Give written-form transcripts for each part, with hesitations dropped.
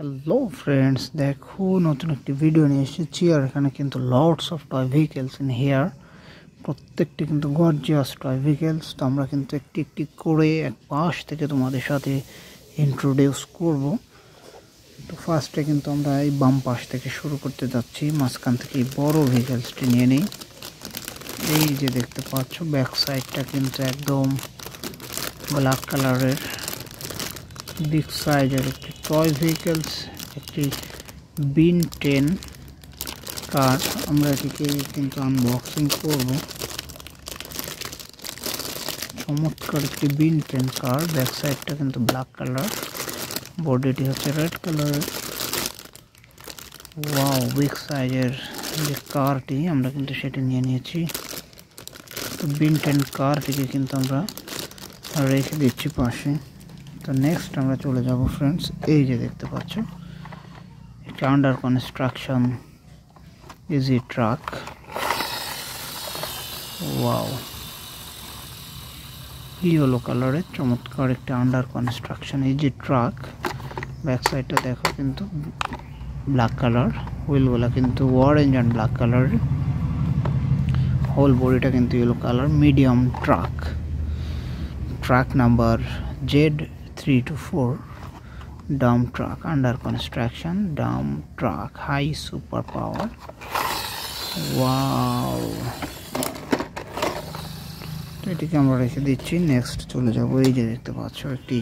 Hello friends, দেখো নতুন একটি ভিডিও নিয়ে এসেছি। আর এখানে কিন্তু lots of toy vehicles in here. প্রত্যেকটি কিন্তু গর্জিয়াস টয় ভেহিকেলস। তো আমরা কিন্তু একটি একটি করে এক পাশ থেকে তোমাদের সাথে ইন্ট্রোডিউস করব। তো ফার্স্টে কিন্তু আমরা এই বাম পাশ থেকে শুরু করতে যাচ্ছি, মাঝখান থেকে এই বড় ভেহিকেলসটি নিয়ে নিই। এই যে দেখতে পাচ্ছ, ব্যাক সাইডটা কিন্তু একদম ব্ল্যাক কালারের বিগ সাইজের একটি টয় ভেহিকেলস, একটি বিন 10 কার। আমরা এটিকে কিন্তু আনবক্সিং করব। চমৎকার একটি বিন 10 কার। ব্যাক সাইডটা কিন্তু ব্ল্যাক কালার, বডিটি হচ্ছে রেড কালারের। ওয়াও, বিগ সাইজের যে কারটি, আমরা কিন্তু সেটি নিয়ে নিয়েছি। তো বিন 10 কারটিকে কিন্তু আমরা রেখে দিচ্ছি পাশে। তো নেক্সট আমরা চলে যাব ফ্রেন্ডস, এই যে দেখতে পাচ্ছ একটা under construction easy truck. Wow, yellow কালারের চমৎকার একটা under construction easy truck. Back সাইডটা দেখো কিন্তু ব্ল্যাক কালার, হুইলগুলা কিন্তু অরেঞ্জ অ্যান্ড ব্ল্যাক কালারের, হোল বডিটা কিন্তু yellow colour. Medium truck, truck number Z324, dump truck under construction, dump truck, high super power. Wow, তো এটিকে আমরা রেখে দিচ্ছি। নেক্সট চলে যাব, এই যে দেখতে পাচ্ছ একটি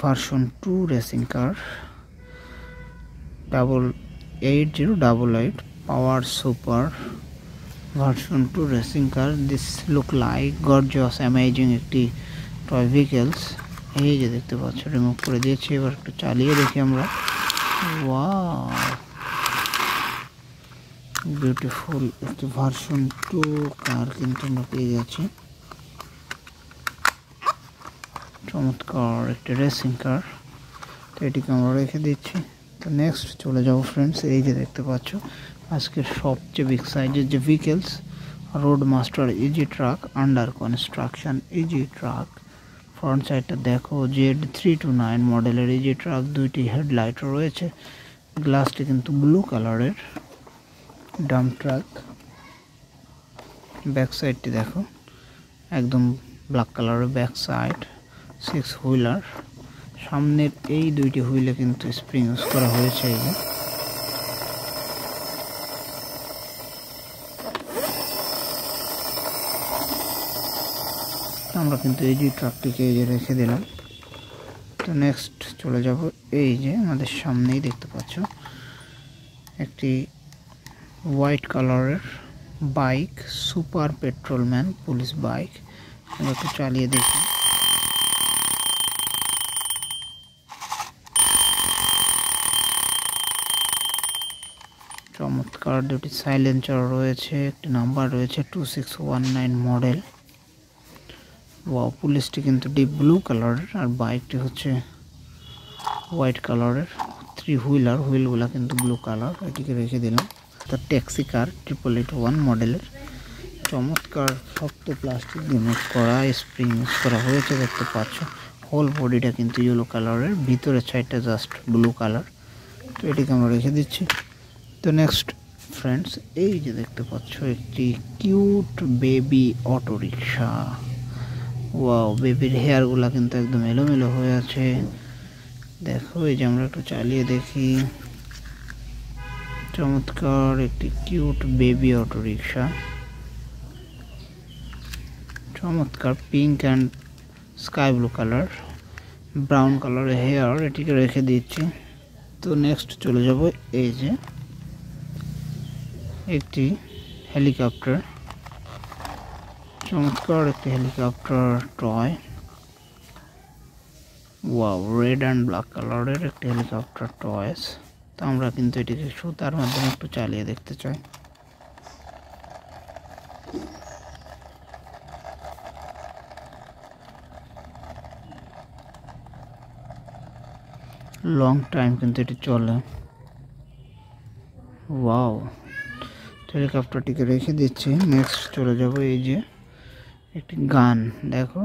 version 2 racing car, 8088 power super version 2 racing car. This look like gorgeous amazing একটি টয় ভেহিকেলস। এই যে দেখতে পাচ্ছ, রিমুভ করে দিয়েছি। এবার একটু চালিয়ে দেখি আমরা। ওয়াও, বিউটিফুল একটি ভার্সন 2 কার কিন্তু আমরা পেয়ে যাচ্ছি। চমৎকার একটি রেসিং কার। তো এটিকে আমরা রেখে দিচ্ছি। তো নেক্সট চলে যাব ফ্রেন্ডস, এই যে দেখতে পাচ্ছ আজকের সবচেয়ে বিগ সাইজের যে vehicles, road master easy truck under construction easy truck. Front সাইডটা দেখো, Z329 মডেলের ইজি ট্রাক। দুইটি হেডলাইট রয়েছে, গ্লাসটি কিন্তু ব্লু কালারের। Dump truck. ব্যাক সাইডটি দেখো একদম ব্ল্যাক কালারের ব্যাক সাইড, 6 হুইলার। সামনের এই দুইটি হুইলে কিন্তু স্প্রিং ইউজ করা হয়েছে। এই যে আমরা কিন্তু এই যে ট্রাকটিকে এই যে রেখে দিলাম। তো নেক্সট চলে যাব, এই যে আমাদের সামনেই দেখতে পাচ্ছ একটি হোয়াইট কালারের bike, super petrolman police bike. আমরা একটু চালিয়ে দেখি। চমৎকার দুটি সাইলেন্সার রয়েছে, একটি নাম্বার রয়েছে 2619 মডেল। ওয়াও, পুলিশটি কিন্তু ডিপ ব্লু কালারের আর বাইকটি হচ্ছে হোয়াইট কালারের। 3 হুইলার, হুইলগুলা কিন্তু ব্লু কালার। এটিকে রেখে দিলাম। তার ট্যাক্সি কার 8881 মডেলের। চমৎকার শক্ত প্লাস্টিক দিয়ে মেক করা, স্প্রিং ইউজ করা হয়েছে দেখতে পাচ্ছ। হোল বডিটা কিন্তু ইয়েলো কালারের, ভিতরের সাইডটা জাস্ট ব্লু কালার। তো এটিকে আমরা রেখে দিচ্ছি। তো নেক্সট ফ্রেন্ডস, এই যে দেখতে পাচ্ছ একটি কিউট বেবি অটো রিক্সা। ওয়াও, বেবির হেয়ারগুলা কিন্তু একদম এলোমেলো হয়ে আছে। দেখো, এই যে আমরা একটু চালিয়ে দেখি। চমৎকার একটি কিউট বেবি অটো রিক্সা। চমৎকার pink and sky blue colour, brown কালারের হেয়ার। এটিকে রেখে দিচ্ছি। তো নেক্সট চলে যাব, এই যে একটি হেলিকপ্টার। চমৎকার একটি helicopter toy. Wow, red and black কালারের একটি হেলিকপ্টার টয়েস। তো আমরা কিন্তু এটিকে সুতার মাধ্যমে একটু চালিয়ে দেখতে চাই। লং টাইম কিন্তু এটি চলে। ওয়াও, হেলিকপ্টারটিকে রেখে দিচ্ছি। নেক্সট চলে যাব, এই যে একটি গান। দেখো,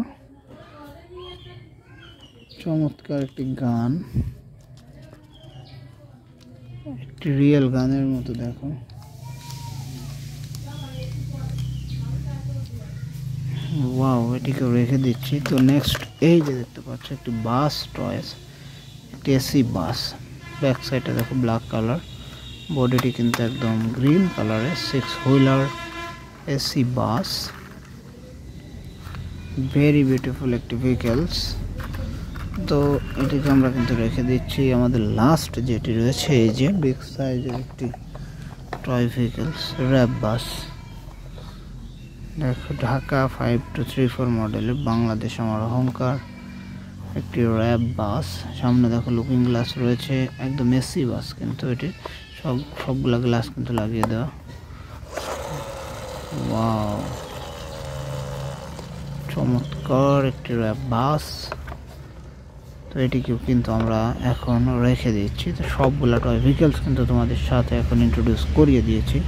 চমৎকার একটি গান। একটি রিয়েল গানের মতো দেখো। ওয়াও, এটিকে রেখে দিচ্ছি। তো নেক্সট এই যে দেখতে পাচ্ছ একটি বাস টয়েস, একটি এসি বাস। ব্যাক সাইডে দেখো ব্ল্যাক কালার, বডিটি কিন্তু একদম গ্রিন কালারের। 6 wheeler AC bus, very beautiful একটি ভেহিকেলস। তো এটিকে আমরা কিন্তু রেখে দিচ্ছি। আমাদের লাস্ট যেটি রয়েছে এই যে বিগ সাইজের একটি টয় ভেহিকেলস, র্যাব বাস। দেখো ঢাকা 5234 মডেলের, বাংলাদেশ আমার অহংকার, একটি র্যাব বাস। সামনে দেখো লুকিং গ্লাস রয়েছে, একদম এসি বাস কিন্তু এটি সবগুলা গ্লাস কিন্তু লাগিয়ে দেওয়া। ওয়াও, চমৎকার একটি র্যাব বাস। তো এটিকেও কিন্তু আমরা এখন রেখে দিচ্ছি। তো সবগুলা টয় ভেহিকেলস কিন্তু তোমাদের সাথে এখন ইন্ট্রোডিউস করিয়ে দিয়েছি।